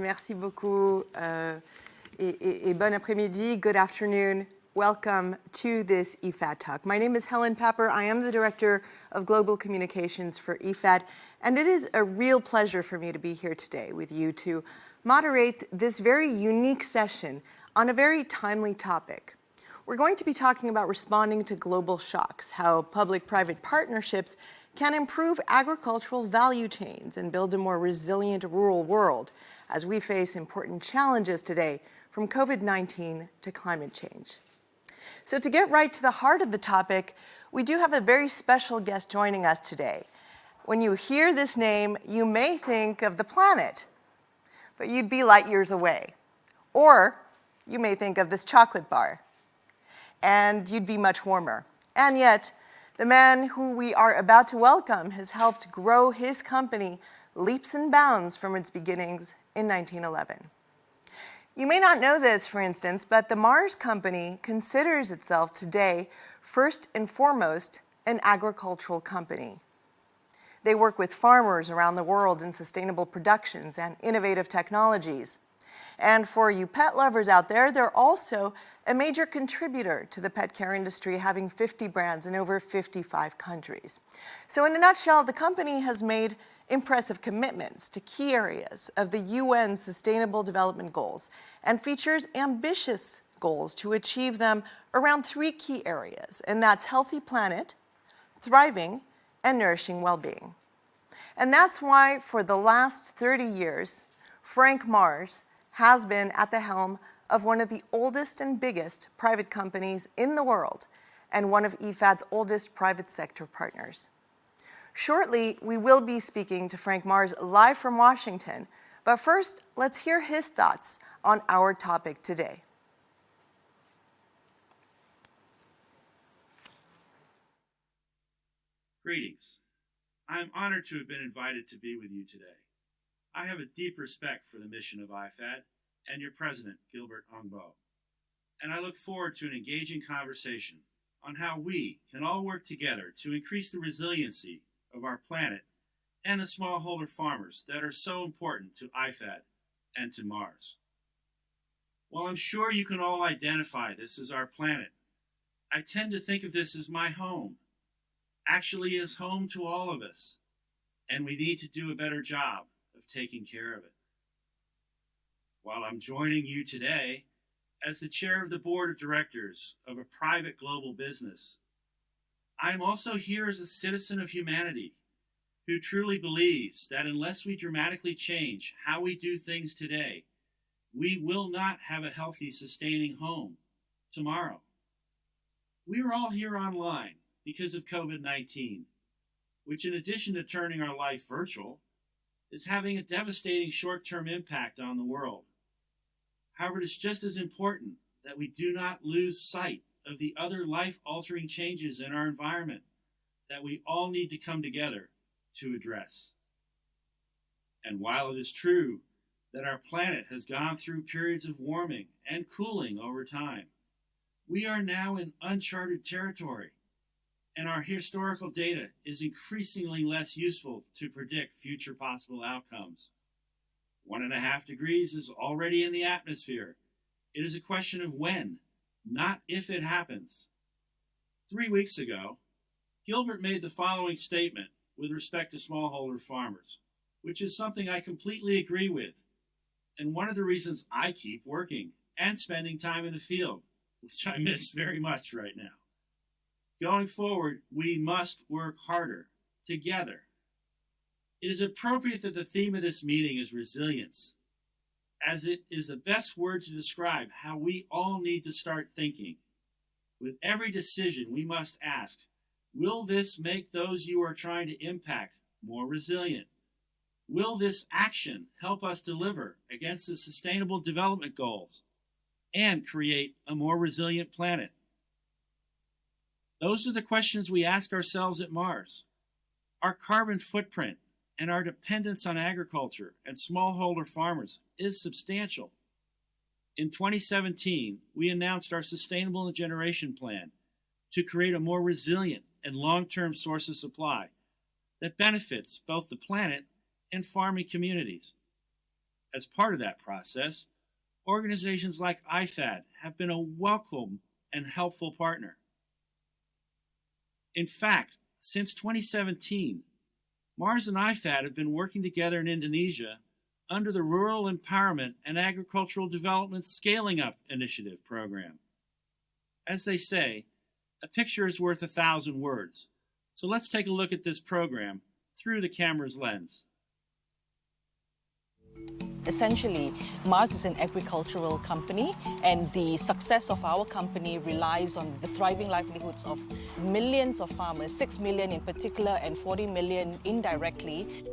Merci beaucoup. Et bon après-midi, good afternoon. Welcome to this IFAD talk. My name is Helen Papper. I am the Director of Global Communications for IFAD, and it is a real pleasure for me to be here today with you to moderate this very unique session on a very timely topic. We're going to be talking about responding to global shocks, how public-private partnerships can improve agricultural value chains and build a more resilient rural world as we face important challenges today, from COVID-19 to climate change. So to get right to the heart of the topic, we do have a very special guest joining us today. When you hear this name, you may think of the planet, but you'd be light years away. Or you may think of this chocolate bar, and you'd be much warmer. And yet, the man who we are about to welcome has helped grow his company leaps and bounds from its beginnings in 1911. You may not know this, for instance, but the Mars Company considers itself today first and foremost an agricultural company. They work with farmers around the world in sustainable productions and innovative technologies. And for you pet lovers out there, they're also a major contributor to the pet care industry, having 50 brands in over 55 countries. So in a nutshell, the company has made impressive commitments to key areas of the UN Sustainable Development Goals and features ambitious goals to achieve them around three key areas, and that's healthy planet, thriving, and nourishing well-being. And that's why for the last 30 years, Frank Mars has been at the helm of one of the oldest and biggest private companies in the world and one of IFAD's oldest private sector partners. Shortly, we will be speaking to Frank Mars live from Washington, but first, let's hear his thoughts on our topic today. Greetings. I'm honored to have been invited to be with you today. I have a deep respect for the mission of IFAD and your president, Gilbert Ongbo, and I look forward to an engaging conversation on how we can all work together to increase the resiliency of our planet and the smallholder farmers that are so important to IFAD and to Mars. While I'm sure you can all identify this as our planet, I tend to think of this as my home. Actually, is home to all of us, and we need to do a better job of taking care of it. While I'm joining you today as the chair of the board of directors of a private global business, I'm also here as a citizen of humanity who truly believes that unless we dramatically change how we do things today, we will not have a healthy, sustaining home tomorrow. We are all here online because of COVID-19, which, in addition to turning our life virtual, is having a devastating short-term impact on the world. However, it is just as important that we do not lose sight of the other life-altering changes in our environment that we all need to come together to address. And while it is true that our planet has gone through periods of warming and cooling over time, we are now in uncharted territory, and our historical data is increasingly less useful to predict future possible outcomes. 1.5 degrees is already in the atmosphere. It is a question of when, not if it happens. 3 weeks ago, Gilbert made the following statement with respect to smallholder farmers, which is something I completely agree with, and one of the reasons I keep working and spending time in the field, which I miss very much right now. Going forward, we must work harder together. It is appropriate that the theme of this meeting is resilience, as it is the best word to describe how we all need to start thinking. With every decision, we must ask, will this make those you are trying to impact more resilient? Will this action help us deliver against the Sustainable Development Goals and create a more resilient planet? Those are the questions we ask ourselves at Mars. Our carbon footprint and our dependence on agriculture and smallholder farmers is substantial. In 2017, we announced our Sustainable Generation Plan to create a more resilient and long-term source of supply that benefits both the planet and farming communities. As part of that process, organizations like IFAD have been a welcome and helpful partner. In fact, since 2017, Mars and IFAD have been working together in Indonesia under the Rural Empowerment and Agricultural Development Scaling Up Initiative program. As they say, a picture is worth 1,000 words. So let's take a look at this program through the camera's lens. Essentially, Mars is an agricultural company, and the success of our company relies on the thriving livelihoods of millions of farmers, 6 million in particular and 40 million indirectly.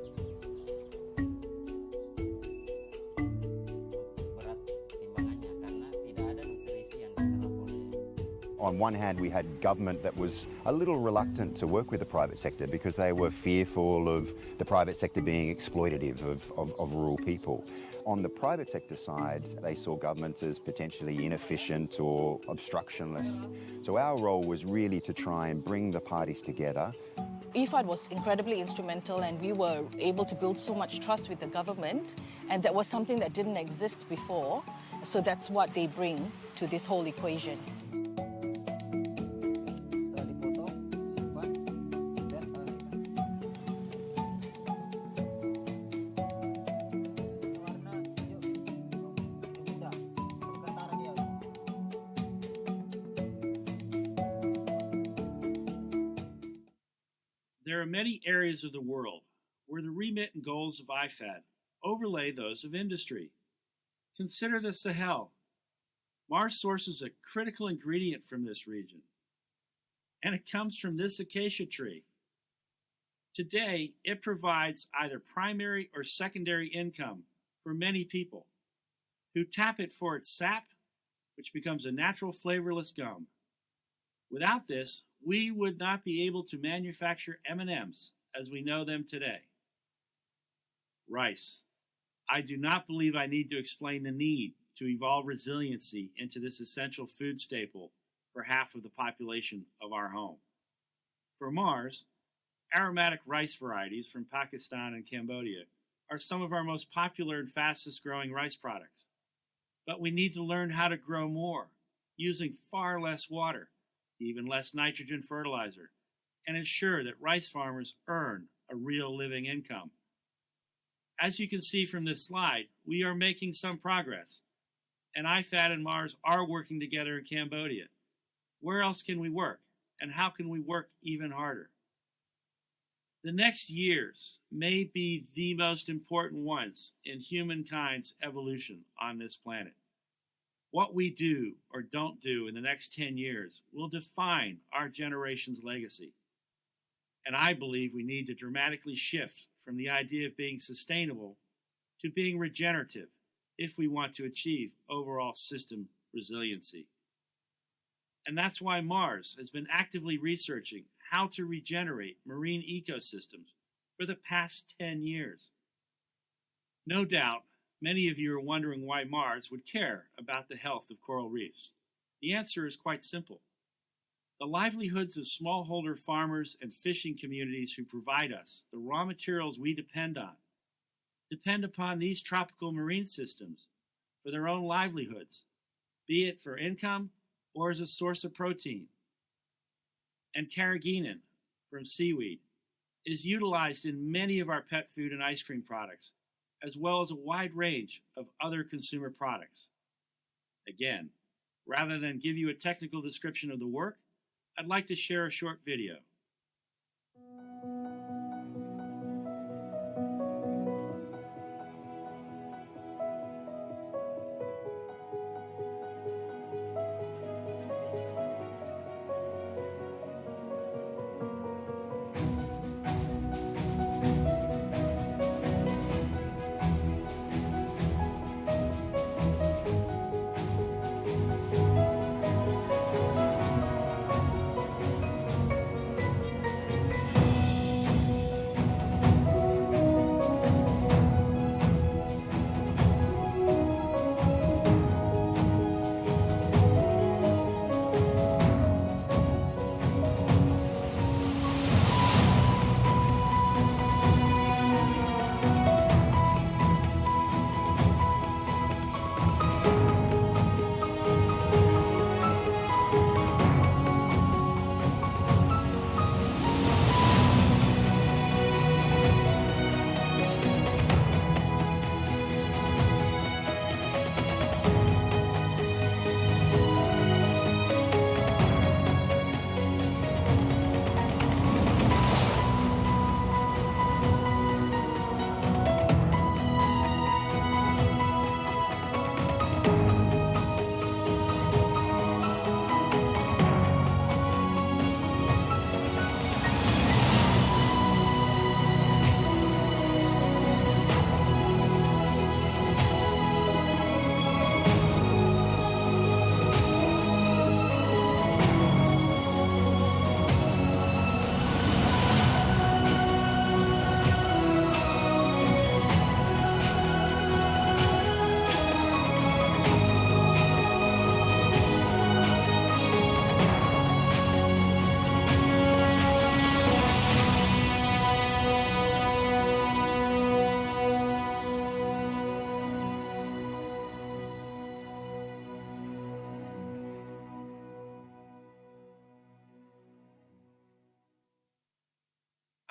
On one hand, we had government that was a little reluctant to work with the private sector because they were fearful of the private sector being exploitative of rural people. On the private sector side, they saw governments as potentially inefficient or obstructionist. So our role was really to try and bring the parties together. IFAD was incredibly instrumental, and we were able to build so much trust with the government, and that was something that didn't exist before. So that's what they bring to this whole equation. There are many areas of the world where the remit and goals of IFAD overlay those of industry. Consider the Sahel. Mars sources a critical ingredient from this region, and it comes from this acacia tree. Today, it provides either primary or secondary income for many people who tap it for its sap, which becomes a natural flavorless gum. Without this, we would not be able to manufacture M&Ms as we know them today. Rice. I do not believe I need to explain the need to evolve resiliency into this essential food staple for half of the population of our home. For Mars, aromatic rice varieties from Pakistan and Cambodia are some of our most popular and fastest growing rice products. But we need to learn how to grow more, using far less water, even less nitrogen fertilizer, and ensure that rice farmers earn a real living income. As you can see from this slide, we are making some progress, and IFAD and Mars are working together in Cambodia. Where else can we work, and how can we work even harder? The next years may be the most important ones in humankind's evolution on this planet. What we do or don't do in the next 10 years will define our generation's legacy. And I believe we need to dramatically shift from the idea of being sustainable to being regenerative if we want to achieve overall system resiliency. And that's why Mars has been actively researching how to regenerate marine ecosystems for the past 10 years. No doubt, many of you are wondering why Mars would care about the health of coral reefs. The answer is quite simple. The livelihoods of smallholder farmers and fishing communities who provide us the raw materials we depend upon these tropical marine systems for their own livelihoods, be it for income or as a source of protein. And carrageenan from seaweed is utilized in many of our pet food and ice cream products, as well as a wide range of other consumer products. Again, rather than give you a technical description of the work, I'd like to share a short video.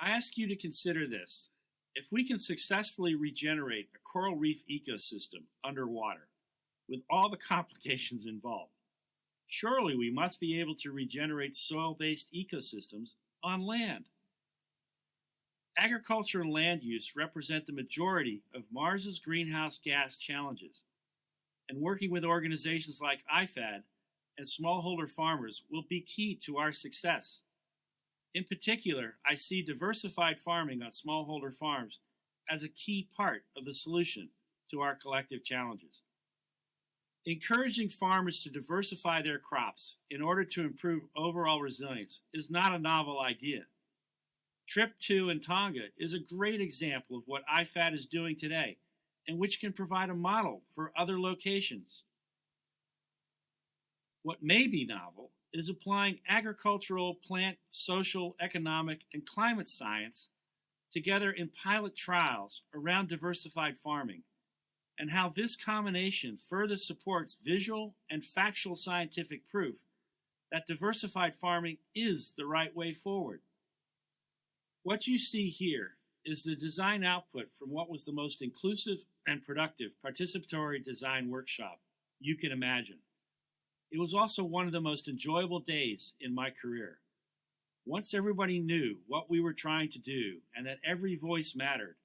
I ask you to consider this. If we can successfully regenerate a coral reef ecosystem underwater, with all the complications involved, surely we must be able to regenerate soil-based ecosystems on land. Agriculture and land use represent the majority of Mars's greenhouse gas challenges, and working with organizations like IFAD and smallholder farmers will be key to our success. In particular, I see diversified farming on smallholder farms as a key part of the solution to our collective challenges. Encouraging farmers to diversify their crops in order to improve overall resilience is not a novel idea. Trip 2 in Tonga is a great example of what IFAD is doing today and which can provide a model for other locations. What may be novel is applying agricultural, plant, social, economic, and climate science together in pilot trials around diversified farming, and how this combination further supports visual and factual scientific proof that diversified farming is the right way forward. What you see here is the design output from what was the most inclusive and productive participatory design workshop you can imagine. It was also one of the most enjoyable days in my career. Once everybody knew what we were trying to do and that every voice mattered,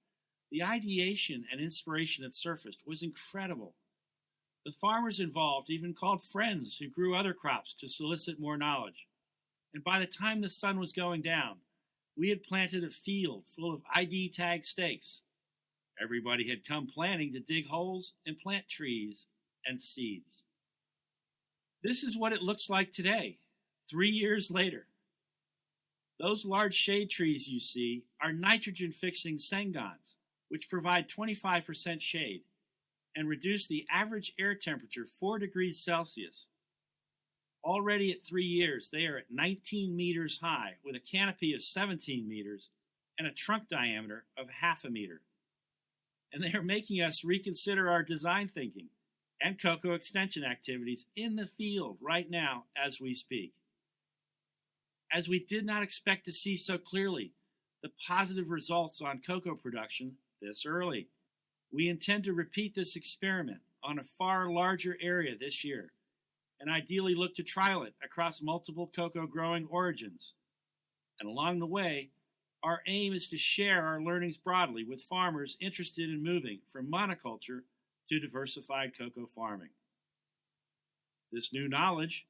the ideation and inspiration that surfaced was incredible. The farmers involved even called friends who grew other crops to solicit more knowledge. And by the time the sun was going down, we had planted a field full of ID tag stakes. Everybody had come planning to dig holes and plant trees and seeds. This is what it looks like today, 3 years later. Those large shade trees you see are nitrogen-fixing sengons, which provide 25% shade and reduce the average air temperature 4 degrees Celsius. Already at 3 years, they are at 19 meters high with a canopy of 17 meters and a trunk diameter of 0.5 meter. And they are making us reconsider our design thinking and cocoa extension activities in the field right now as we speak. As we did not expect to see so clearly the positive results on cocoa production this early, we intend to repeat this experiment on a far larger area this year, and ideally look to trial it across multiple cocoa growing origins. And along the way, our aim is to share our learnings broadly with farmers interested in moving from monoculture to diversified cocoa farming. This new knowledge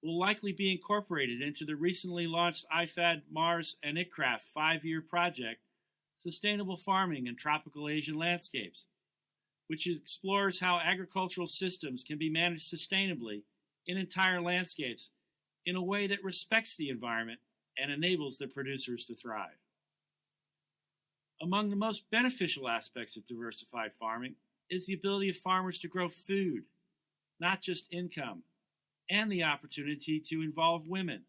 will likely be incorporated into the recently launched IFAD, Mars, and ICRAF 5-year project, Sustainable Farming in Tropical Asian Landscapes, which explores how agricultural systems can be managed sustainably in entire landscapes in a way that respects the environment and enables the producers to thrive. Among the most beneficial aspects of diversified farming is the ability of farmers to grow food, not just income, and the opportunity to involve women.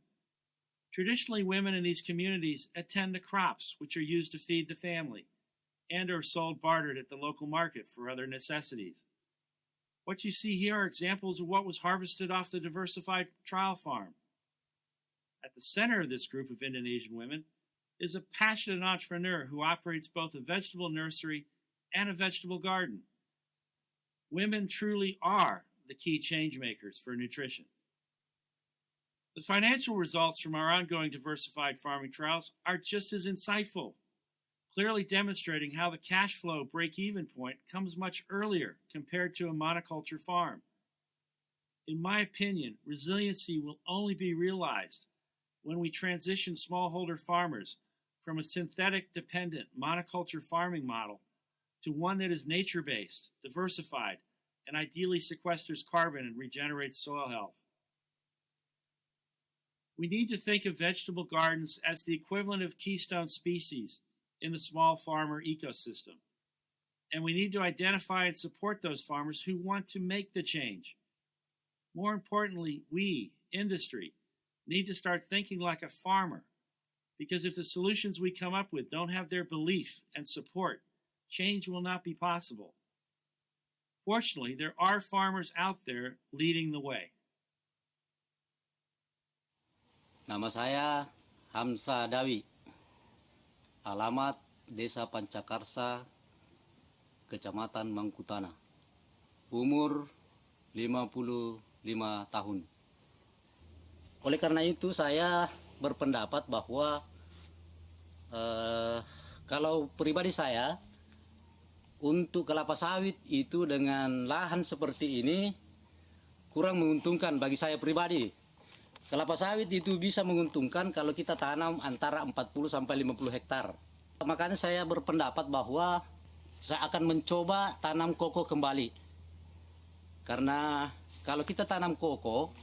Traditionally, women in these communities attend to crops which are used to feed the family and are sold bartered at the local market for other necessities. What you see here are examples of what was harvested off the diversified trial farm. At the center of this group of Indonesian women is a passionate entrepreneur who operates both a vegetable nursery and a vegetable garden. Women truly are the key change makers for nutrition. The financial results from our ongoing diversified farming trials are just as insightful, clearly demonstrating how the cash flow break-even point comes much earlier compared to a monoculture farm. In my opinion, resiliency will only be realized when we transition smallholder farmers from a synthetic-dependent monoculture farming model to one that is nature-based, diversified, and ideally sequesters carbon and regenerates soil health. We need to think of vegetable gardens as the equivalent of keystone species in the small farmer ecosystem. And we need to identify and support those farmers who want to make the change. More importantly, we, industry, need to start thinking like a farmer, because if the solutions we come up with don't have their belief and support, change will not be possible. Fortunately, there are farmers out there leading the way. Nama saya Hamsa Dawi. alamat Desa Pancakarsa, Kecamatan Mangkutana. Umur 55 tahun. Oleh karena itu saya berpendapat bahwa kalau pribadi saya, untuk kelapa sawit itu dengan lahan seperti ini kurang menguntungkan bagi saya pribadi. Kelapa sawit itu bisa menguntungkan kalau kita tanam antara 40 sampai 50 hektar. Makanya saya berpendapat bahwa saya akan mencoba tanam koko kembali. Karena kalau kita tanam koko,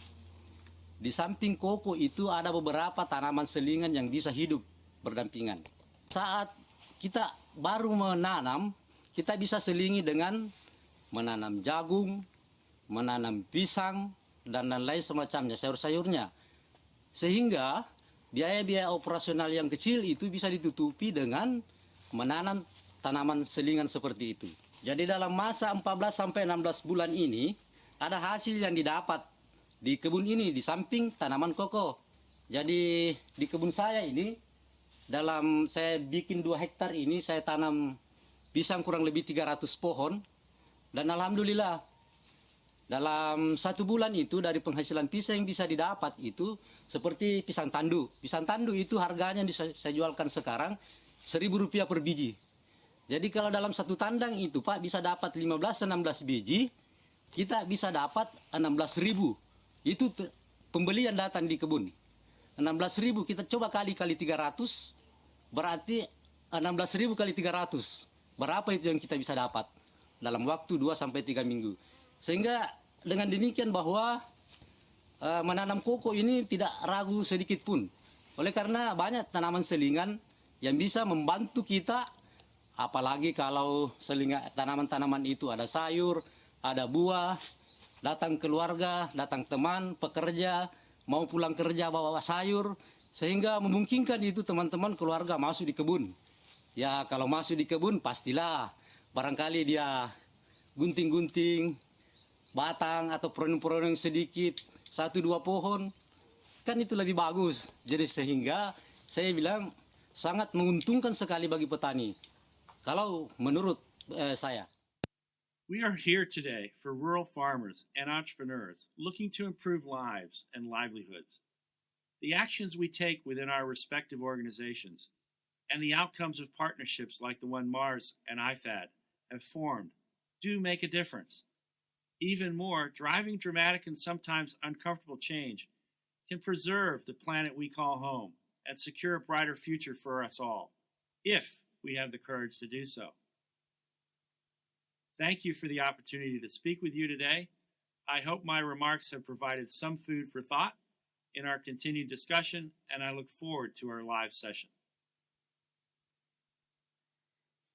di samping koko itu ada beberapa tanaman selingan yang bisa hidup berdampingan. Saat kita baru menanam, kita bisa selingi dengan menanam jagung, menanam pisang, dan lain-lain semacamnya, sayur-sayurnya. Sehingga biaya-biaya operasional yang kecil itu bisa ditutupi dengan menanam tanaman selingan seperti itu. Jadi dalam masa 14 sampai 16 bulan ini, ada hasil yang didapat di kebun ini, di samping tanaman koko. Jadi di kebun saya ini, saya bikin 2 hektar ini, saya tanam pisang kurang lebih 300 pohon. Dan alhamdulillah, dalam 1 bulan itu dari penghasilan pisang yang bisa didapat itu seperti pisang tandu. Pisang tandu itu harganya saya jualkan sekarang Rp1.000 per biji. Jadi kalau dalam 1 tandang itu Pak bisa dapat 15-16 biji, kita bisa dapat 16.000. Itu pembeli yang datang di kebun. 16.000 kita coba kali 300, berarti 16.000 kali 300. Berapa itu yang kita bisa dapat dalam waktu 2-3 minggu. Sehingga dengan demikian bahwa menanam koko ini tidak ragu sedikit pun. Oleh karena banyak tanaman selingan yang bisa membantu kita, apalagi kalau tanaman-tanaman itu ada sayur, ada buah, datang keluarga, datang teman, pekerja, mau pulang kerja bawa sayur, sehingga memungkinkan itu teman-teman keluarga masuk di kebun. Ya kalau masuk di kebun pastilah barangkali dia gunting-gunting batang atau peroneng-peroneng sedikit, 1-2 pohon, kan itu lebih bagus. Jadi sehingga saya bilang sangat menguntungkan sekali bagi petani, kalau menurut saya. We are here today for rural farmers and entrepreneurs looking to improve lives and livelihoods. The actions we take within our respective organizations and the outcomes of partnerships like the one Mars and IFAD have formed do make a difference. Even more, driving dramatic and sometimes uncomfortable change can preserve the planet we call home and secure a brighter future for us all, if we have the courage to do so. Thank you for the opportunity to speak with you today. I hope my remarks have provided some food for thought in our continued discussion, and I look forward to our live session.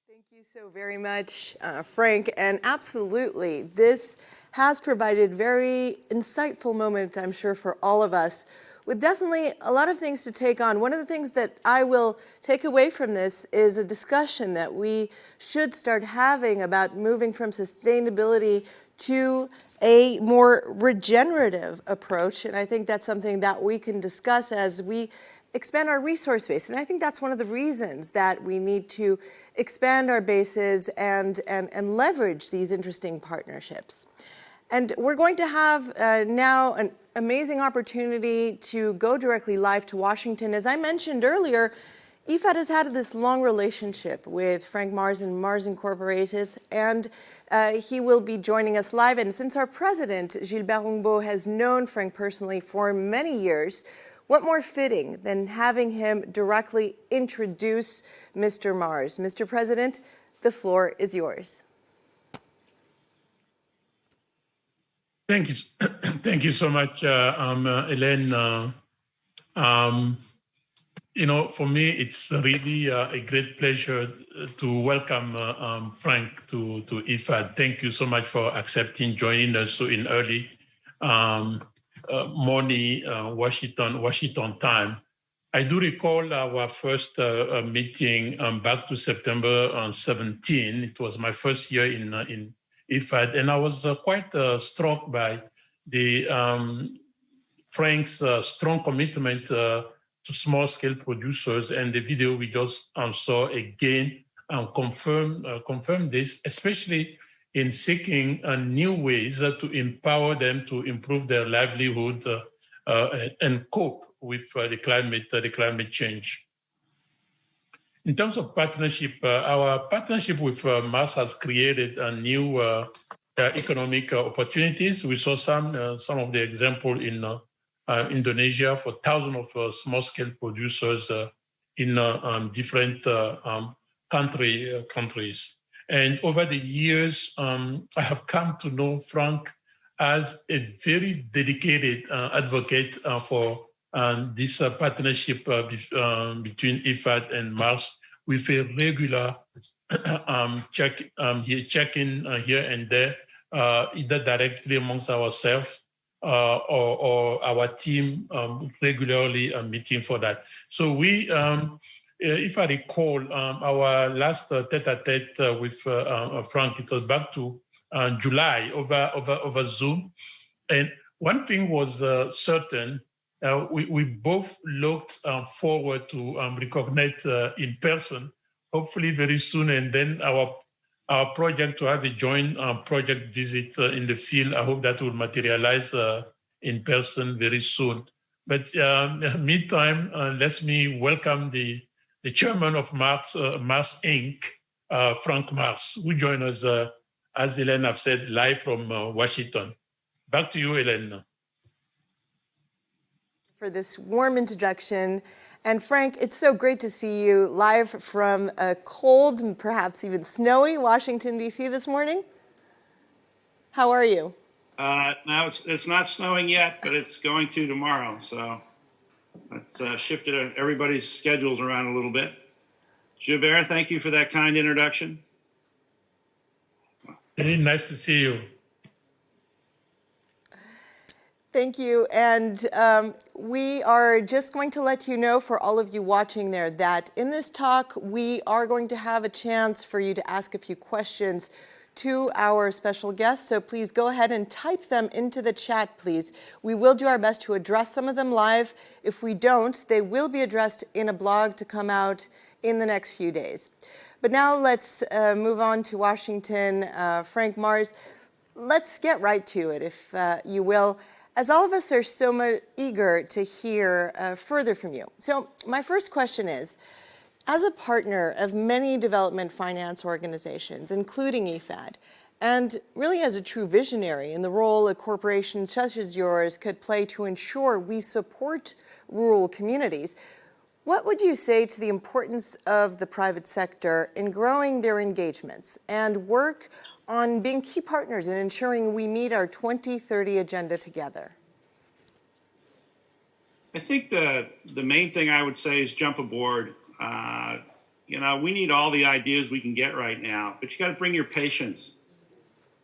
Thank you so very much, Frank. And absolutely, this has provided very insightful moment, I'm sure, for all of us, with definitely a lot of things to take on. One of the things that I will take away from this is a discussion that we should start having about moving from sustainability to a more regenerative approach. And I think that's something that we can discuss as we expand our resource base. And I think that's one of the reasons that we need to expand our bases and leverage these interesting partnerships. And we're going to have now an amazing opportunity to go directly live to Washington. As I mentioned earlier, IFAD has had this long relationship with Frank Mars and Mars Incorporated, and he will be joining us live. And since our president, Gilbert Ongbo, has known Frank personally for many years, what more fitting than having him directly introduce Mr. Mars? Mr. President, the floor is yours. Thank you. Thank you so much, Elaine. For me, it's really a great pleasure to welcome Frank to IFAD. Thank you so much for accepting joining us so in early morning Washington time. I do recall our first meeting back to September 17. It was my first year in IFAD, and I was quite struck by the Frank's strong commitment to small-scale producers. And the video we just saw again confirm this, especially in seeking new ways to empower them to improve their livelihood and cope with the climate change. In terms of partnership, our partnership with Mars has created a new economic opportunities. We saw some of the example in Indonesia for thousands of small-scale producers in different countries. And over the years, I have come to know Frank as a very dedicated advocate for this partnership between IFAD and Mars, with a regular check-in here and there, either directly amongst ourselves or our team regularly meeting for that. So we, if I recall, our last tete-a-tete with Frank, it was back to July over Zoom. And one thing was certain, we both looked forward to reconnect in person, hopefully very soon, and then our project to have a joint project visit in the field. I hope that will materialize in person very soon. But meantime, let me welcome the chairman of Mars Inc., Frank Mars, who joined us, as Hélène have said, live from Washington. Back to you, Hélène. For this warm introduction. And Frank, it's so great to see you live from a cold, perhaps even snowy Washington, D.C. this morning. How are you? Now it's not snowing yet, but it's going to tomorrow. So that's shifted everybody's schedules around a little bit. Gilbert, thank you for that kind introduction. Very nice to see you. Thank you. And we are just going to let you know, for all of you watching there, that in this talk, we are going to have a chance for you to ask a few questions to our special guests. So please go ahead and type them into the chat, please. We will do our best to address some of them live. If we don't, they will be addressed in a blog to come out in the next few days. But now let's move on to Washington. Frank Mars, let's get right to it, if you will, as all of us are so much eager to hear further from you. So my first question is, as a partner of many development finance organizations, including IFAD, and really as a true visionary in the role a corporation such as yours could play to ensure we support rural communities, what would you say to the importance of the private sector in growing their engagements and work on being key partners in ensuring we meet our 2030 agenda together? I think the main thing I would say is jump aboard. You know, we need all the ideas we can get right now, but you got to bring your patience.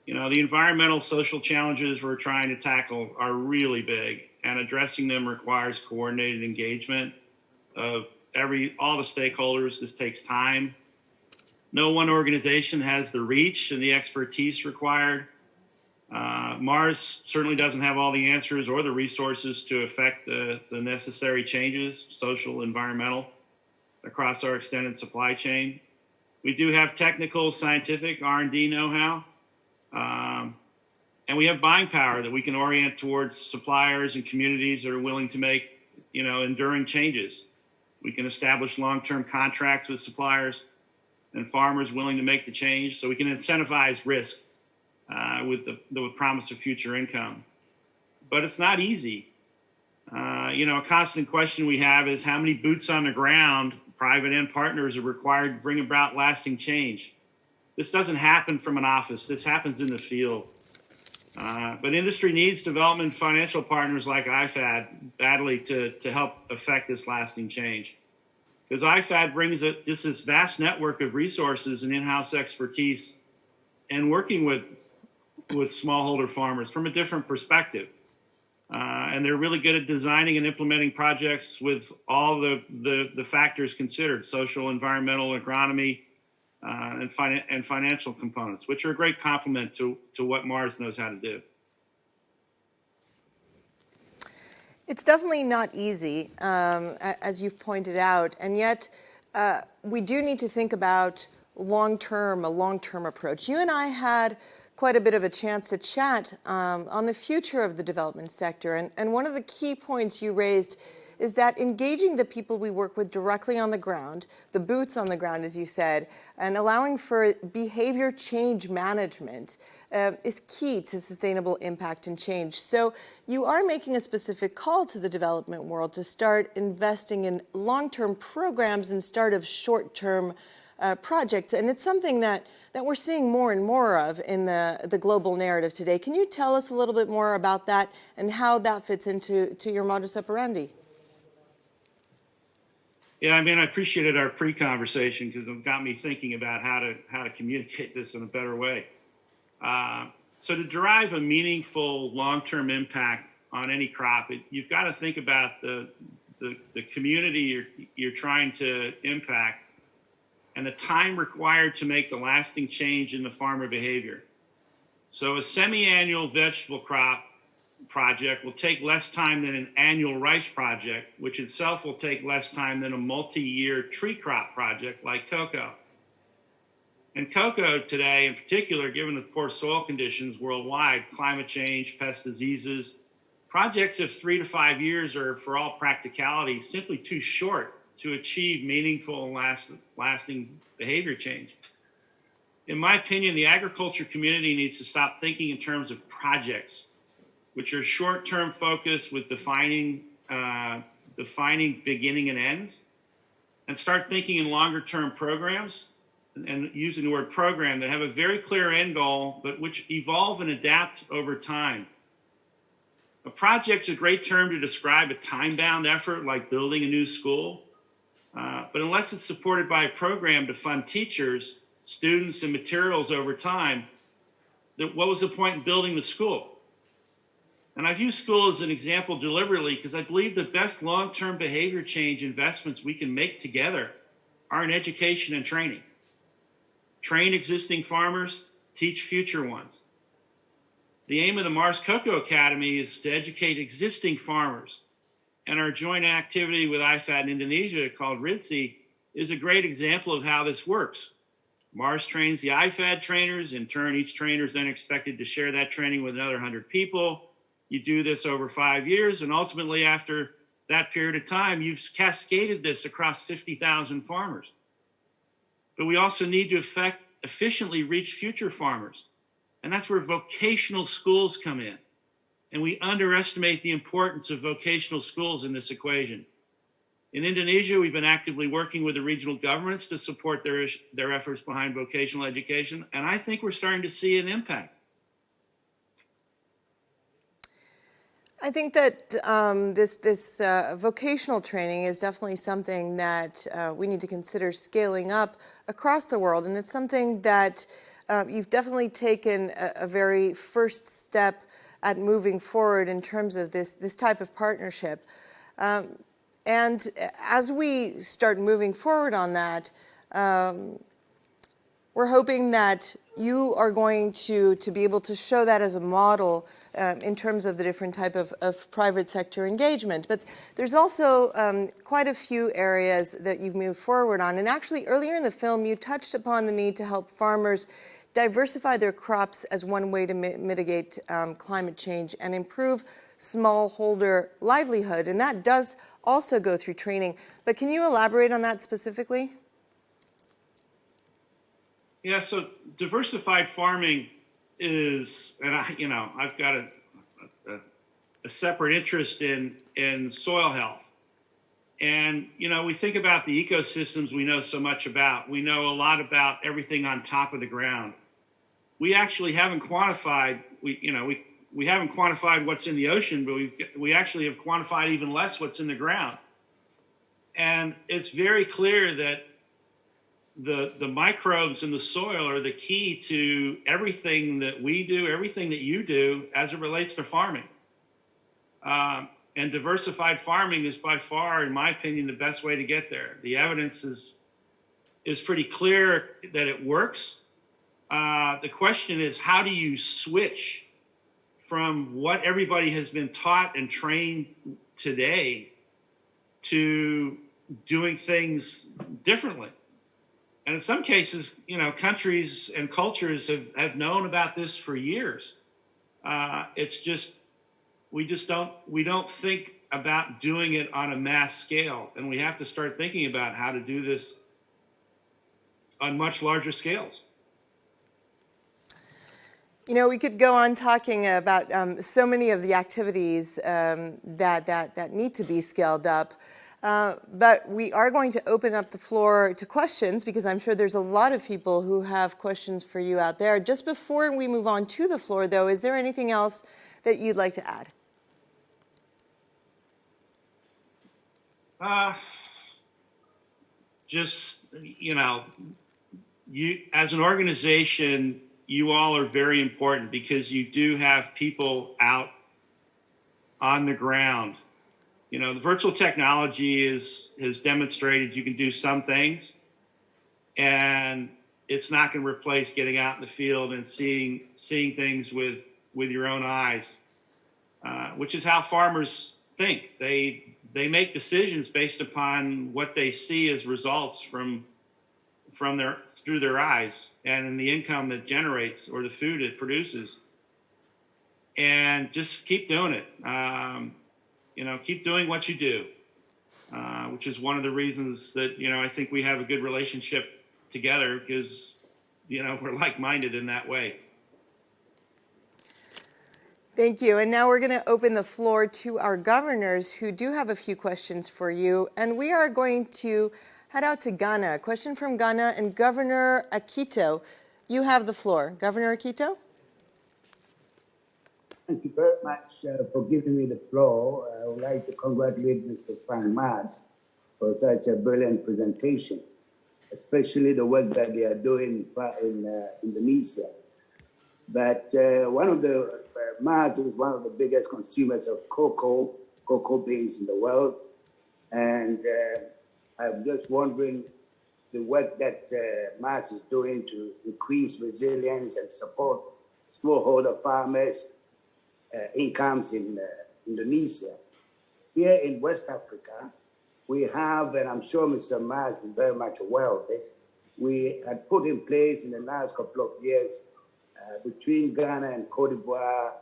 You know, the environmental, social challenges we're trying to tackle are really big, and addressing them requires coordinated engagement of all the stakeholders. This takes time. No one organization has the reach and the expertise required. Mars certainly doesn't have all the answers or the resources to effect the necessary changes, social, environmental, across our extended supply chain. We do have technical, scientific, R&D know-how, and we have buying power that we can orient towards suppliers and communities that are willing to make, you know, enduring changes. We can establish long-term contracts with suppliers and farmers willing to make the change, so we can incentivize risk with the promise of future income. But it's not easy. You know, a constant question we have is how many boots on the ground, private and partners, are required to bring about lasting change. This doesn't happen from an office. This happens in the field. But industry needs development financial partners like IFAD badly to help affect this lasting change. Because IFAD brings just this vast network of resources and in-house expertise and working with smallholder farmers from a different perspective. And they're really good at designing and implementing projects with all the factors considered: social, environmental, agronomy, and financial components, which are a great complement to what Mars knows how to do. It's definitely not easy, as you've pointed out, and yet we do need to think about a long-term approach. You and I had quite a bit of a chance to chat on the future of the development sector, and one of the key points you raised is that engaging the people we work with directly on the ground, the boots on the ground, as you said, and allowing for behavior change management is key to sustainable impact and change. So you are making a specific call to the development world to start investing in long-term programs instead of short-term projects. And it's something that we're seeing more and more of in the global narrative today. Can you tell us a little bit more about that and how that fits into your modus operandi? Yeah, I mean, I appreciated our pre-conversation because it got me thinking about how to communicate this in a better way. So to derive a meaningful long-term impact on any crop, you've got to think about the community you're trying to impact and the time required to make the lasting change in the farmer behavior. So a semi-annual vegetable crop project will take less time than an annual rice project, which itself will take less time than a multi-year tree crop project like cocoa. And cocoa today, in particular, given the poor soil conditions worldwide, climate change, pest diseases, projects of 3 to 5 years are, for all practicality, simply too short to achieve meaningful and lasting behavior change. In my opinion, the agriculture community needs to stop thinking in terms of projects, which are short-term focused with defining beginning and ends, and start thinking in longer-term programs, and using the word program, that have a very clear end goal, but which evolve and adapt over time. A project's a great term to describe a time-bound effort like building a new school, but unless it's supported by a program to fund teachers, students, and materials over time, what was the point in building the school? And I've used school as an example deliberately because I believe the best long-term behavior change investments we can make together are in education and training. Train existing farmers, teach future ones. The aim of the Mars Cocoa Academy is to educate existing farmers. And our joint activity with IFAD in Indonesia called RIDSI is a great example of how this works. Mars trains the IFAD trainers. In turn, each trainer is then expected to share that training with another 100 people. You do this over 5 years, and ultimately, after that period of time, you've cascaded this across 50,000 farmers. But we also need to efficiently reach future farmers. And that's where vocational schools come in. And we underestimate the importance of vocational schools in this equation. In Indonesia, we've been actively working with the regional governments to support their efforts behind vocational education. And I think we're starting to see an impact. I think that this vocational training is definitely something that we need to consider scaling up across the world, and it's something that you've definitely taken a very first step at moving forward in terms of this type of partnership. And as we start moving forward on that, we're hoping that you are going to be able to show that as a model in terms of the different type of private sector engagement. But there's also quite a few areas that you've moved forward on. And actually, earlier in the film, you touched upon the need to help farmers diversify their crops as one way to mitigate climate change and improve smallholder livelihood. And that does also go through training. But can you elaborate on that specifically? Yeah, so diversified farming is, and I've got a separate interest in soil health. And, we think about the ecosystems we know so much about. We know a lot about everything on top of the ground. We actually haven't quantified, we haven't quantified what's in the ocean, but we actually have quantified even less what's in the ground. And it's very clear that the microbes in the soil are the key to everything that we do, everything that you do as it relates to farming. And diversified farming is by far, in my opinion, the best way to get there. The evidence is pretty clear that it works. The question is, how do you switch from what everybody has been taught and trained today to doing things differently. And in some cases, countries and cultures have known about this for years. It's just we don't think about doing it on a mass scale, and we have to start thinking about how to do this on much larger scales. We could go on talking about so many of the activities that need to be scaled up. But we are going to open up the floor to questions, because I'm sure there's a lot of people who have questions for you out there. Just before we move on to the floor, though, is there anything else that you'd like to add? Just, you as an organization, you all are very important because you do have people out on the ground. The virtual technology has demonstrated you can do some things, and it's not going to replace getting out in the field and seeing things with your own eyes, which is how farmers think. They make decisions based upon what they see as results through their eyes and in the income that generates or the food it produces. And just keep doing it. Keep doing what you do, which is one of the reasons that, I think we have a good relationship together, because, we're like-minded in that way. Thank you. And now we're going to open the floor to our governors, who do have a few questions for you. And we are going to head out to Ghana. A question from Ghana, and Governor Akito, you have the floor. Governor Akito? Thank you very much for giving me the floor. I would like to congratulate Mr. Frank Mas for such a brilliant presentation, especially the work that they are doing in Indonesia. But one of the Mas is one of the biggest consumers of cocoa beans in the world. And I'm just wondering the work that Mas is doing to increase resilience and support smallholder farmers' incomes in Indonesia. Here in West Africa, we have, and I'm sure Mr. Mas is very much aware of it, we had put in place in the last couple of years between Ghana and Cote d'Ivoire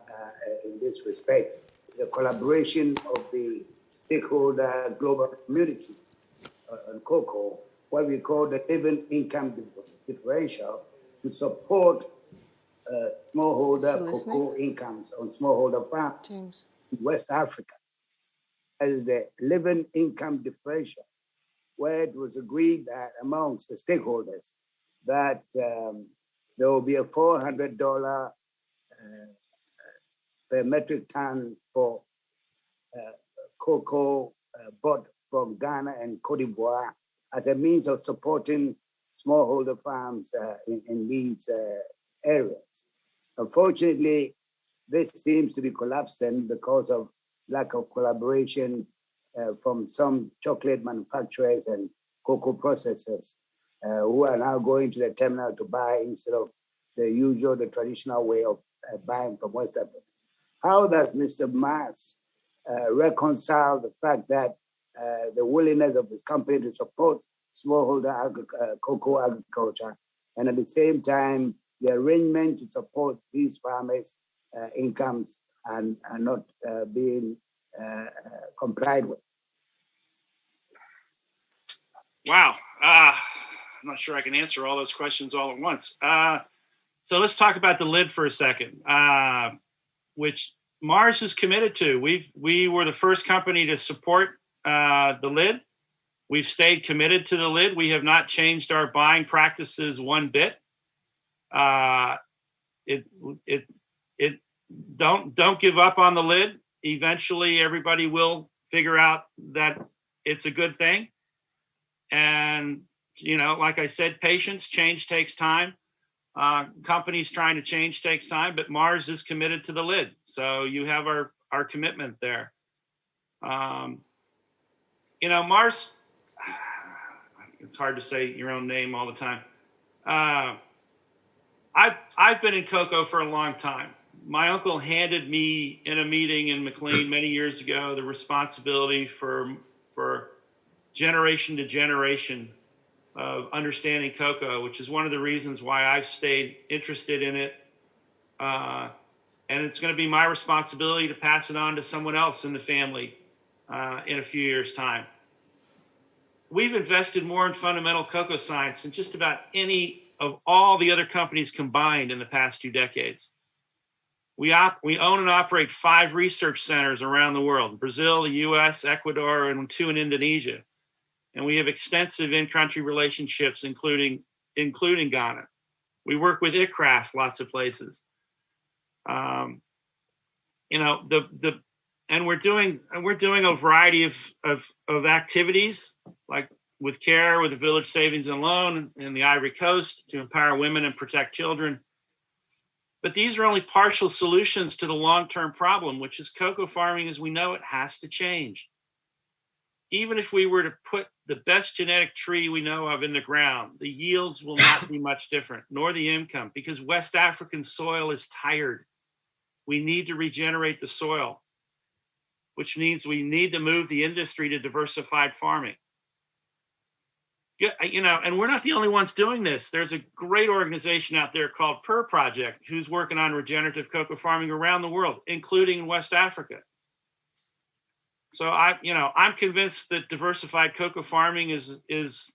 in this respect, the collaboration of the stakeholder global community on cocoa, what we call the living income differential, to support smallholder cocoa incomes on smallholder farms in West Africa. As the living income differential, where it was agreed that amongst the stakeholders that there will be a $400 per metric ton for cocoa bought from Ghana and Cote d'Ivoire as a means of supporting smallholder farms in these areas. Unfortunately, this seems to be collapsing because of lack of collaboration from some chocolate manufacturers and cocoa processors who are now going to the terminal to buy instead of the traditional way of buying from West Africa. How does Mr. Mas reconcile the fact that the willingness of his company to support smallholder cocoa agriculture, and at the same time, the arrangement to support these farmers' incomes are not being complied with? Wow. I'm not sure I can answer all those questions all at once. So let's talk about the lid for a second, which Mars is committed to. We were the first company to support the lid. We've stayed committed to the lid. We have not changed our buying practices one bit. Don't give up on the lid. Eventually, everybody will figure out that it's a good thing. And, like I said, patience, change takes time. Companies trying to change takes time, but Mars is committed to the lid. So you have our commitment there. Mars, it's hard to say your own name all the time. I've been in cocoa for a long time. my uncle handed me in a meeting in McLean many years ago the responsibility for generation to generation of understanding cocoa, which is one of the reasons why I've stayed interested in it. And it's going to be my responsibility to pass it on to someone else in the family in a few years' time. We've invested more in fundamental cocoa science than just about any of all the other companies combined in the past 2 decades. We own and operate 5 research centers around the world: Brazil, the US, Ecuador, and 2 in Indonesia. And we have extensive in-country relationships, including Ghana. We work with ICRAF lots of places. You know, and we're doing a variety of activities, like with CARE, with the Village Savings and Loan in the Ivory Coast, to empower women and protect children. But these are only partial solutions to the long-term problem, which is cocoa farming as we know it has to change. Even if we were to put the best genetic tree we know of in the ground, the yields will not be much different, nor the income, because West African soil is tired. We need to regenerate the soil, which means we need to move the industry to diversified farming. You know, and we're not the only ones doing this. There's a great organization out there called PER Project, who's working on regenerative cocoa farming around the world, including in West Africa. So I'm convinced that diversified cocoa farming is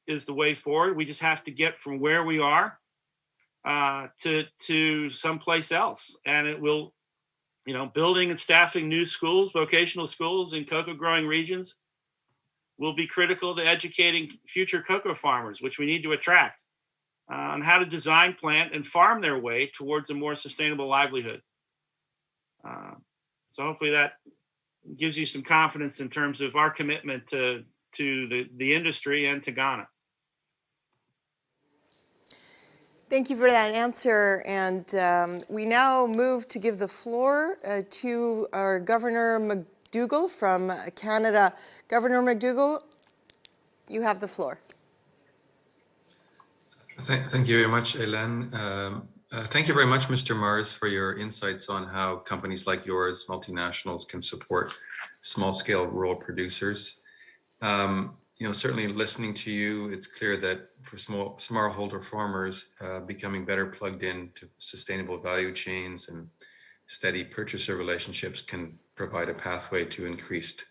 the way forward. We just have to get from where we are to someplace else, and it will, you know, building and staffing new schools, vocational schools in cocoa growing regions will be critical to educating future cocoa farmers, which we need to attract, on how to design, plant, and farm their way towards a more sustainable livelihood. So hopefully that gives you some confidence in terms of our commitment to the industry and to Ghana. Thank you for that answer. And we now move to give the floor to our Governor McDougall from Canada. Governor McDougall, you have the floor. Thank you very much, Hélène. Thank you very much, Mr. Mars, for your insights on how companies like yours, multinationals, can support small-scale rural producers. You know, certainly listening to you, it's clear that for smallholder farmers, becoming better plugged into sustainable value chains and steady purchaser relationships can provide a pathway to increased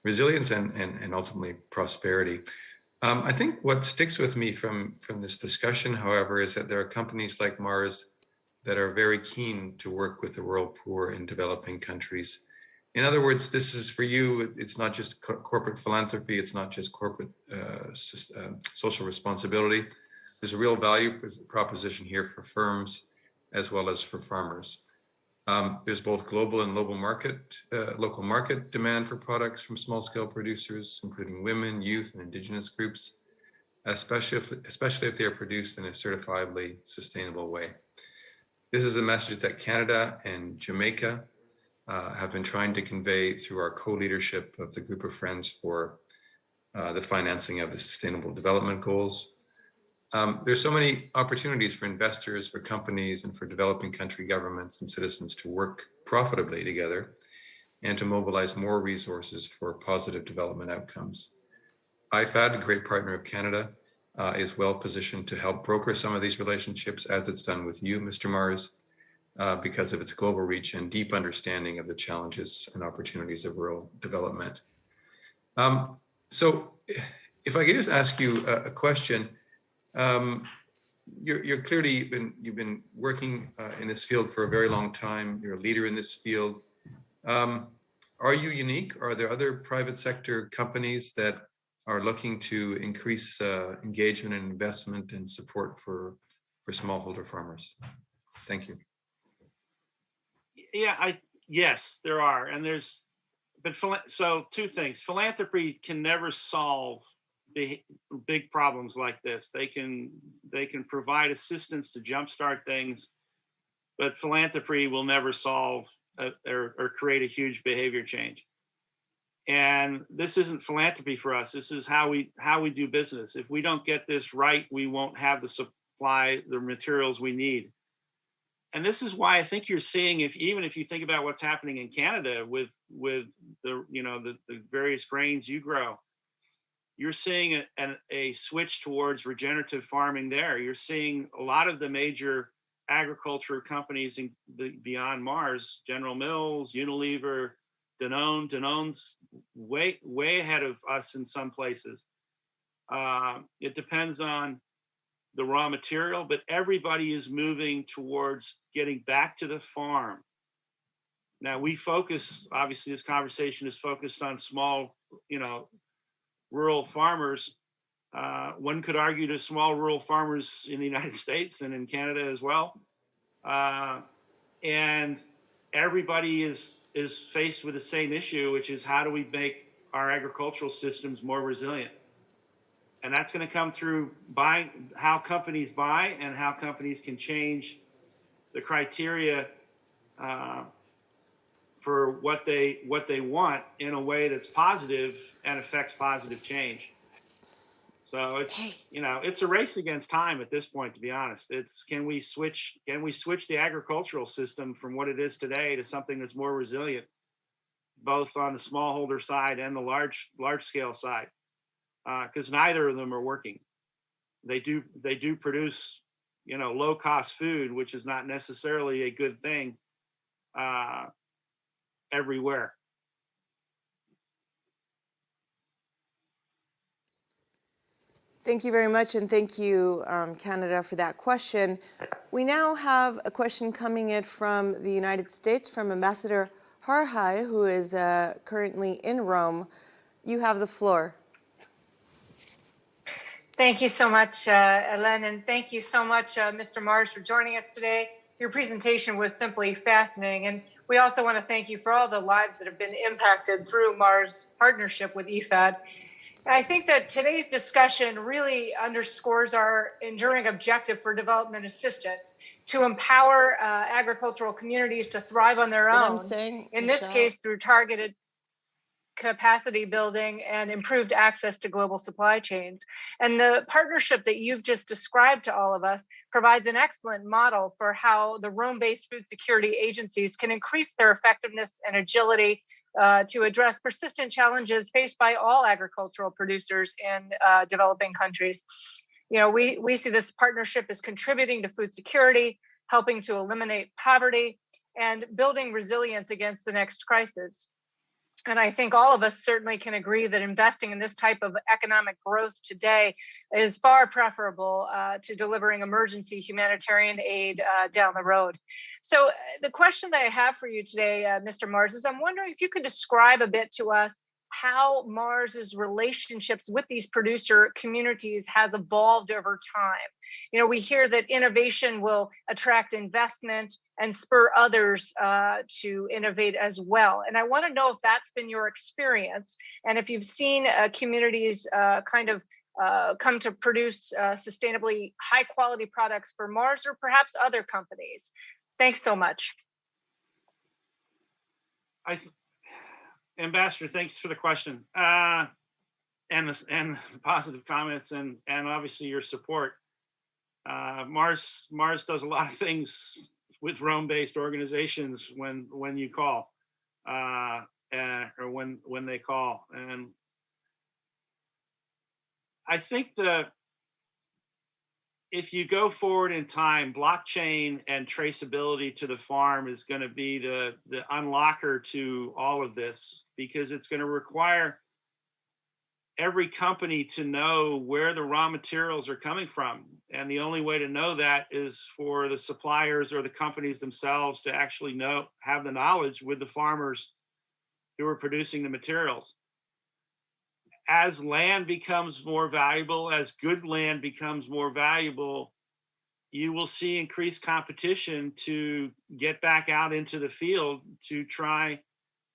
resilience and ultimately prosperity. I think what sticks with me from this discussion, however, is that there are companies like Mars that are very keen to work with the rural poor in developing countries. In other words, this is for you, it's not just corporate philanthropy, it's not just corporate social responsibility. There's a real value proposition here for firms as well as for farmers. There's both global and local market demand for products from small-scale producers, including women, youth, and indigenous groups, especially if they are produced in a certifiably sustainable way. This is a message that Canada and Jamaica have been trying to convey through our co-leadership of the Group of Friends for the financing of the Sustainable Development Goals. There's so many opportunities for investors, for companies, and for developing country governments and citizens to work profitably together and to mobilize more resources for positive development outcomes. IFAD, a great partner of Canada, is well positioned to help broker some of these relationships, as it's done with you, Mr. Mars, because of its global reach and deep understanding of the challenges and opportunities of rural development. So if I could just ask you a question. You're clearly you've been working in this field for a very long time. You're a leader in this field. Are you unique? Are there other private sector companies that are looking to increase engagement and investment and support for smallholder farmers? Thank you. Yeah, yes, there are, and so 2 things. Philanthropy can never solve big problems like this. They can provide assistance to jumpstart things, but philanthropy will never solve or create a huge behavior change. And this isn't philanthropy for us. This is how we do business. If we don't get this right, we won't have the materials we need. And this is why I think you're seeing, even if you think about what's happening in Canada with the the various grains you grow, you're seeing a switch towards regenerative farming there. You're seeing a lot of the major agriculture companies beyond Mars, General Mills, Unilever, Danone's way ahead of us in some places. It depends on the raw material, but everybody is moving towards getting back to the farm. Now we focus, obviously this conversation is focused on small, rural farmers. One could argue to small rural farmers in the United States and in Canada as well. And everybody is faced with the same issue, which is how do we make our agricultural systems more resilient? And that's going to come through how companies buy and how companies can change the criteria for what they want in a way that's positive and affects positive change. So it's a race against time at this point, to be honest. It's can we switch the agricultural system from what it is today to something that's more resilient, both on the smallholder side and the large scale side, because neither of them are working. They do produce low cost food, which is not necessarily a good thing everywhere. Thank you very much, and thank you, Canada, for that question. We now have a question coming in from the United States from Ambassador Harhai, who is currently in Rome. You have the floor. Thank you so much, Ellen, and thank you so much, Mr. Mars, for joining us today. Your presentation was simply fascinating, and we also want to thank you for all the lives that have been impacted through Mars' partnership with IFAD. I think that today's discussion really underscores our enduring objective for development assistance to empower agricultural communities to thrive on their own. In this case, through targeted capacity building and improved access to global supply chains. And the partnership that you've just described to all of us provides an excellent model for how the Rome-based food security agencies can increase their effectiveness and agility to address persistent challenges faced by all agricultural producers in developing countries. We see this partnership as contributing to food security, helping to eliminate poverty, and building resilience against the next crisis. And I think all of us certainly can agree that investing in this type of economic growth today is far preferable to delivering emergency humanitarian aid down the road. So the question that I have for you today, Mr. Mars, is I'm wondering if you could describe a bit to us how Mars's relationships with these producer communities has evolved over time. We hear that innovation will attract investment and spur others to innovate as well. And I want to know if that's been your experience and if you've seen communities come to produce sustainably high quality products for Mars or perhaps other companies. Thanks so much. Ambassador, thanks for the question and the positive comments and obviously your support. Mars does a lot of things with Rome-based organizations when you call or when they call, and I think if you go forward in time, blockchain and traceability to the farm is going to be the unlocker to all of this, because it's going to require every company to know where the raw materials are coming from. And the only way to know that is for the suppliers or the companies themselves to actually have the knowledge with the farmers who are producing the materials. As land becomes more valuable, as good land becomes more valuable, you will see increased competition to get back out into the field to try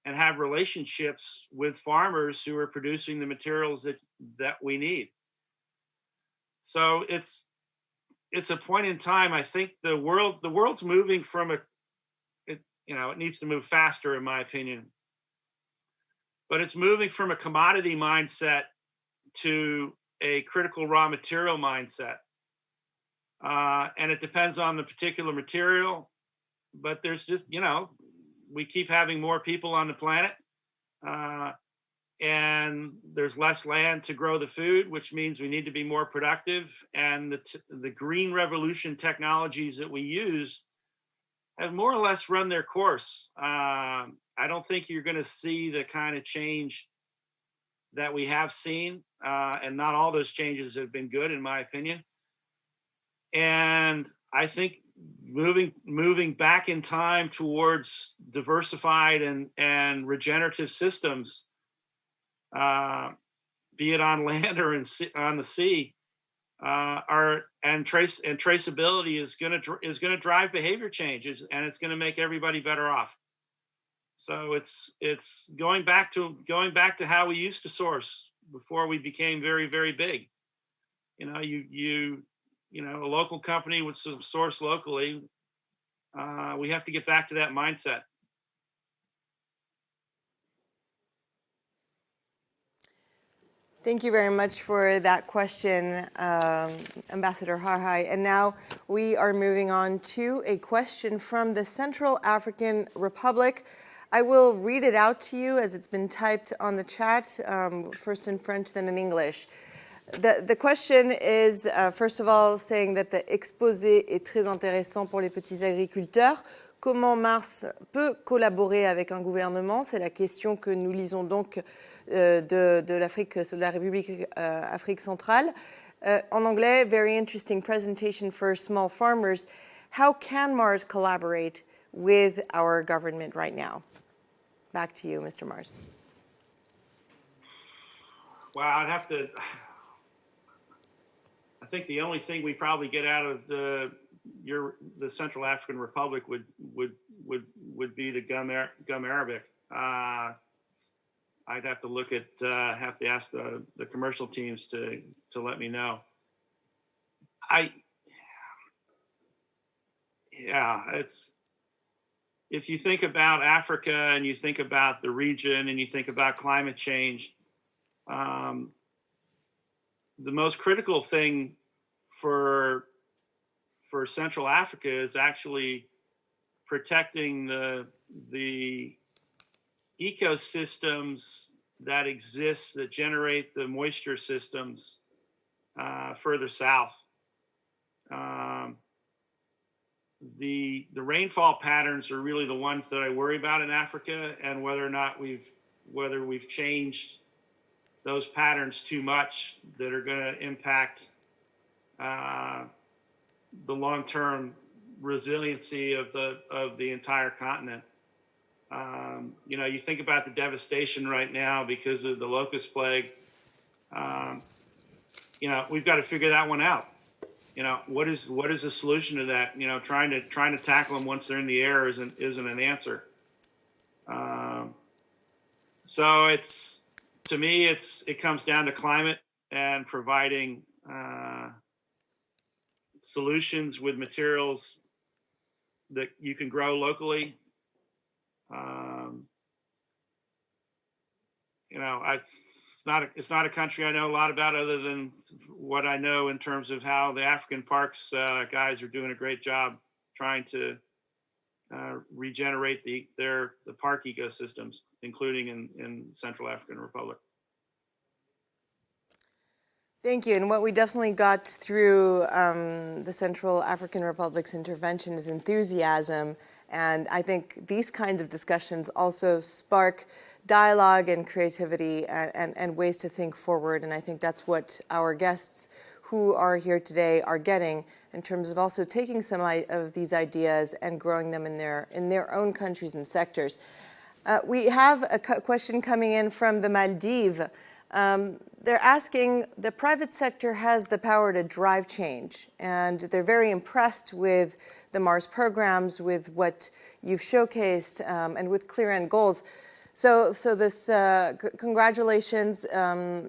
and have relationships with farmers who are producing the materials that we need. So it's a point in time. I think the world's moving from it needs to move faster, in my opinion. But it's moving from a commodity mindset to a critical raw material mindset. And it depends on the particular material. but there's just, we keep having more people on the planet, and there's less land to grow the food, which means we need to be more productive. And the green revolution technologies that we use have more or less run their course. I don't think you're going to see the kind of change that we have seen, and not all those changes have been good, in my opinion. And I think moving back in time towards diversified and regenerative systems, be it on land or on the sea, traceability is going to drive behavior changes, and it's going to make everybody better off. So it's going back to how we used to source before we became very, very big. A local company would source locally. We have to get back to that mindset. Thank you very much for that question, Ambassador Harhai. And now we are moving on to a question from the Central African Republic. I will read it out to you as it's been typed on the chat, first in French, then in English. The question is, first of all, saying that the exposé est très intéressant pour les petits agriculteurs. Comment Mars peut collaborer avec un gouvernement? C'est la question que nous lisons donc de la République Afrique centrale. En anglais, very interesting presentation for small farmers. How can Mars collaborate with our government right now? Back to you, Mr. Mars. Well, I think the only thing we probably get out of the Central African Republic would be the gum arabic. I'd have to have to ask the commercial teams to let me know. If you think about Africa and you think about the region and you think about climate change, the most critical thing for Central Africa is actually protecting the ecosystems that exist, that generate the moisture systems further south. The rainfall patterns are really the ones that I worry about in Africa, and whether or not we've changed those patterns too much that are going to impact the long-term resiliency of the entire continent. You think about the devastation right now because of the locust plague. We've got to figure that one out. What is the solution to that? Trying to tackle them once they're in the air isn't an answer. So to me, it comes down to climate and providing solutions with materials that you can grow locally. It's not a country I know a lot about, other than what I know in terms of how the African parks guys are doing a great job trying to regenerate the park ecosystems, including in Central African Republic. Thank you. And what we definitely got through the Central African Republic's intervention is enthusiasm. And I think these kinds of discussions also spark dialogue and creativity and ways to think forward. And I think that's what our guests who are here today are getting, in terms of also taking some of these ideas and growing them in their own countries and sectors. We have a question coming in from the Maldives. They're asking, the private sector has the power to drive change, and they're very impressed with the Mars programs, with what you've showcased, and with clear end goals. So this congratulations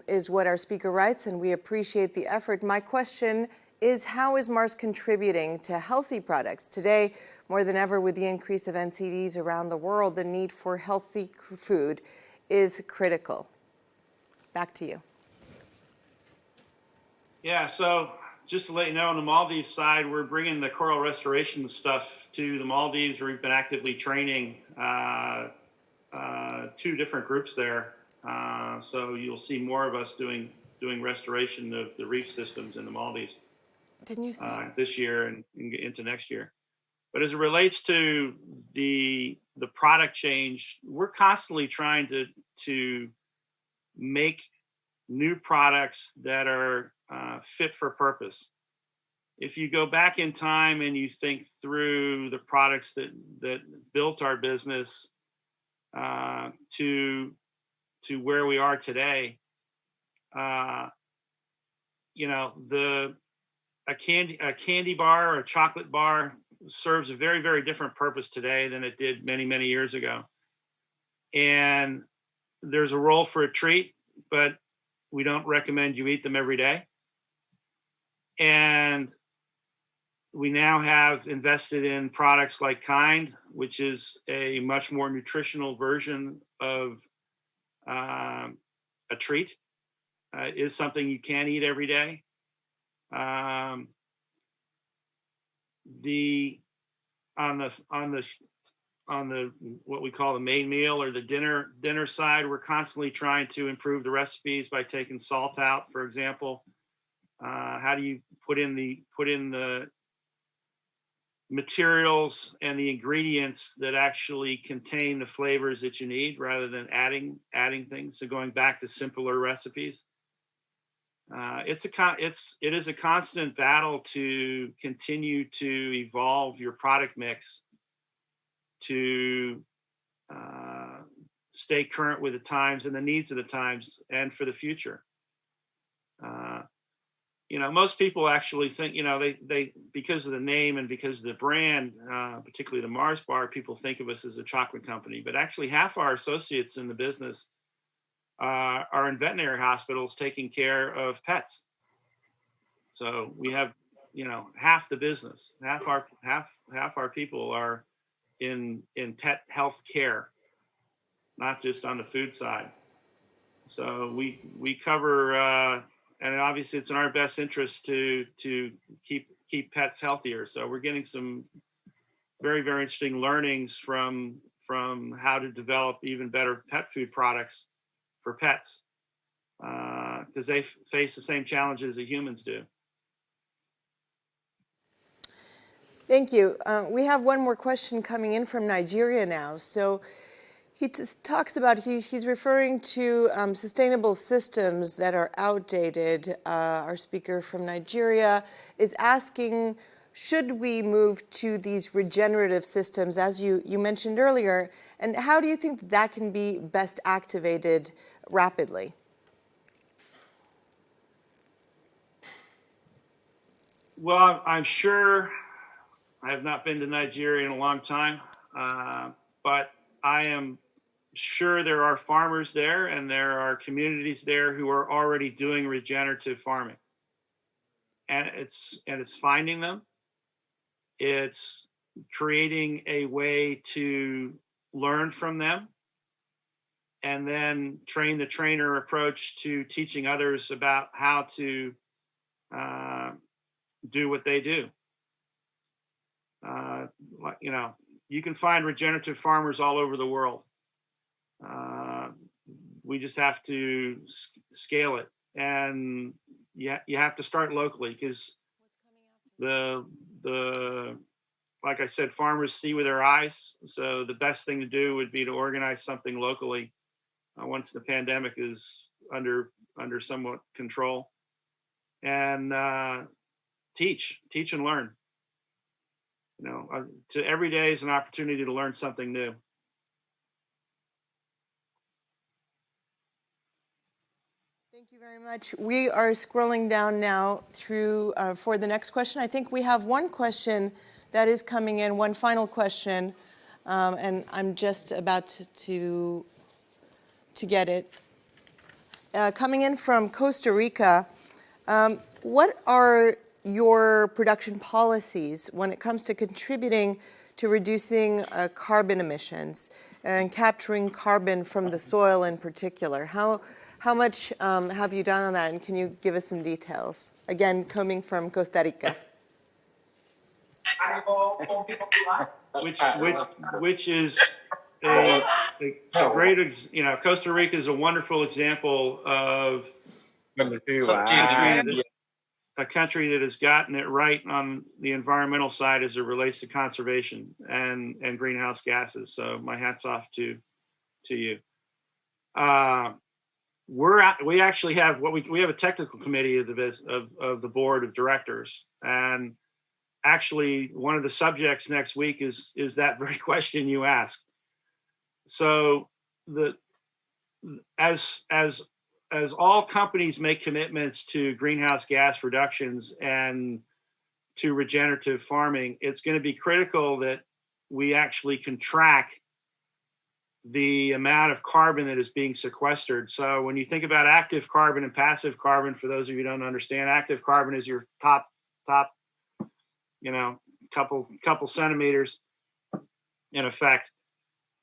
is what our speaker writes, and we appreciate the effort. My question is, how is Mars contributing to healthy products? Today, more than ever, with the increase of NCDs around the world, the need for healthy food is critical. Back to you. Yeah, so just to let you know, on the Maldives side, we're bringing the coral restoration stuff to the Maldives, where we've been actively training 2 different groups there. So you'll see more of us doing restoration of the reef systems in the Maldives Didn't you say? this year and into next year. But as it relates to the product change, we're constantly trying to make new products that are fit for purpose. If you go back in time and you think through the products that built our business to where we are today, you know, a candy bar or a chocolate bar serves a very, very different purpose today than it did many, many years ago. And there's a role for a treat, but we don't recommend you eat them every day. And we now have invested in products like Kind, which is a much more nutritional version of a treat. It is something you can eat every day. On the what we call the main meal or the dinner side, we're constantly trying to improve the recipes by taking salt out, for example. How do you put in the materials and the ingredients that actually contain the flavors that you need rather than adding things? So going back to simpler recipes. It is a constant battle to continue to evolve your product mix to stay current with the times and the needs of the times and for the future. You know, most people actually think, you know, they because of the name and because of the brand, particularly the Mars bar, people think of us as a chocolate company, but actually half our associates in the business are in veterinary hospitals taking care of pets. So we have, you know, half the business, half our people are in pet health care, not just on the food side. So we cover, and obviously it's in our best interest to keep pets healthier. So we're getting some very, very interesting learnings from how to develop even better pet food products for pets, because they face the same challenges that humans do. Thank you. We have one more question coming in from Nigeria now. So he talks about, he's referring to sustainable systems that are outdated. Our speaker from Nigeria is asking, should we move to these regenerative systems, as you mentioned earlier, and how do you think that can be best activated rapidly? Well, I'm sure, I have not been to Nigeria in a long time, but I am sure there are farmers there and there are communities there who are already doing regenerative farming. And it's finding them. It's creating a way to learn from them and then train the trainer approach to teaching others about how to do what they do. You know, you can find regenerative farmers all over the world. We just have to scale it, and you have to start locally, because like I said, farmers see with their eyes. So the best thing to do would be to organize something locally once the pandemic is under somewhat control, and teach and learn. You know, every day is an opportunity to learn something new. Thank you very much. We are scrolling down now through for the next question. I think we have one question that is coming in, one final question, and I'm just about to get it. Coming in from Costa Rica, what are your production policies when it comes to contributing to reducing carbon emissions and capturing carbon from the soil in particular? How How much have you done on that, and can you give us some details? Again, coming from Costa Rica. Which is a great, Costa Rica is a wonderful example of a country that has gotten it right on the environmental side as it relates to conservation and greenhouse gases. So my hat's off to you. We actually have we have a technical committee of the board of directors, and actually one of the subjects next week is that very question you asked. So as all companies make commitments to greenhouse gas reductions and to regenerative farming, it's going to be critical that we actually can track the amount of carbon that is being sequestered. So when you think about active carbon and passive carbon, for those of you who don't understand, active carbon is your top, couple centimeters in effect.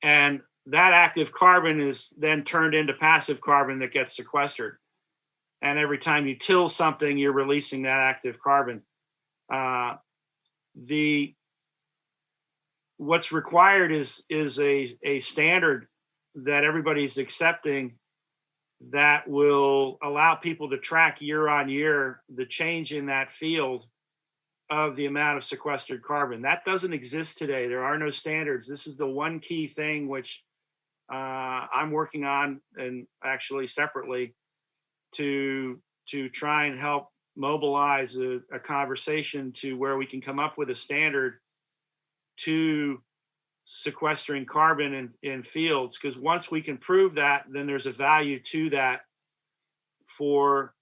And that active carbon is then turned into passive carbon that gets sequestered. And every time you till something, you're releasing that active carbon. What's required is a standard that everybody's accepting that will allow people to track year on year the change in that field of the amount of sequestered carbon. That doesn't exist today. There are no standards. This is the one key thing which I'm working on, and actually separately, to try and help mobilize a conversation to where we can come up with a standard to sequestering carbon in fields. Because once we can prove that, then there's a value to that for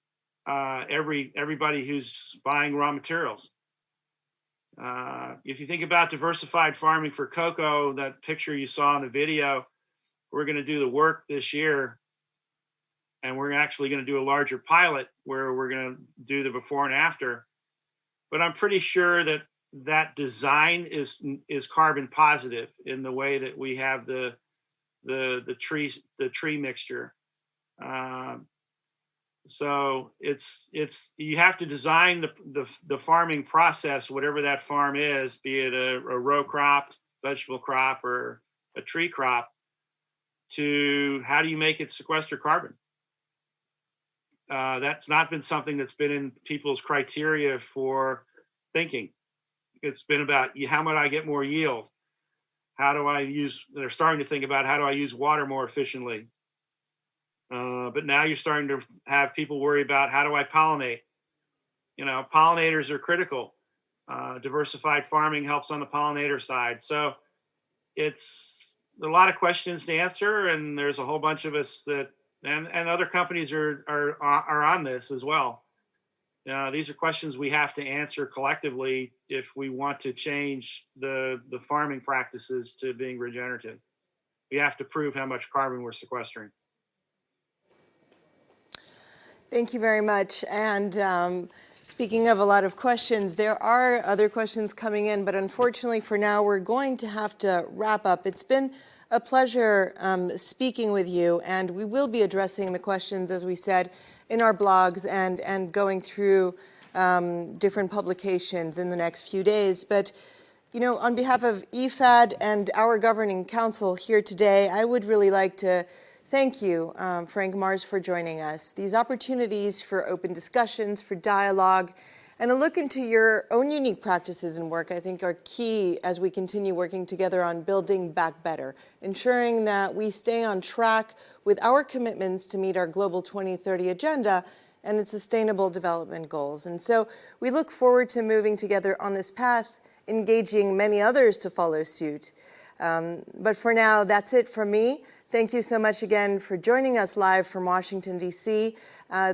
everybody who's buying raw materials. If you think about diversified farming for cocoa, that picture you saw in the video, we're going to do the work this year, and we're actually going to do a larger pilot where we're going to do the before and after. But I'm pretty sure that design is carbon positive in the way that we have the tree mixture. So it's you have to design the farming process, whatever that farm is, be it a row crop, vegetable crop, or a tree crop, to how do you make it sequester carbon? That's not been something that's been in people's criteria for thinking. It's been about how might I get more yield? How do I use? They're starting to think about how do I use water more efficiently. But now you're starting to have people worry about how do I pollinate? Pollinators are critical. Diversified farming helps on the pollinator side. So it's a lot of questions to answer, and there's a whole bunch of us that, and other companies are on this as well. These are questions we have to answer collectively if we want to change the farming practices to being regenerative. We have to prove how much carbon we're sequestering. Thank you very much. And speaking of a lot of questions, there are other questions coming in, but unfortunately for now, we're going to have to wrap up. It's been a pleasure speaking with you, and we will be addressing the questions, as we said, in our blogs and going through different publications in the next few days. But, on behalf of IFAD and our governing council here today, I would really like to thank you, Frank Marrs, for joining us. These opportunities for open discussions, for dialogue, and a look into your own unique practices and work, I think, are key as we continue working together on building back better, ensuring that we stay on track with our commitments to meet our Global 2030 agenda and its sustainable development goals. And so we look forward to moving together on this path, engaging many others to follow suit. But for now, that's it from me. Thank you so much again for joining us live from Washington, D.C.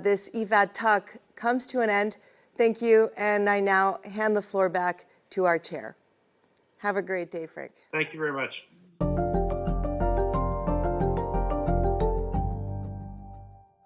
This IFAD Talk comes to an end. Thank you, and I now hand the floor back to our chair. Have a great day, Frank. Thank you very much.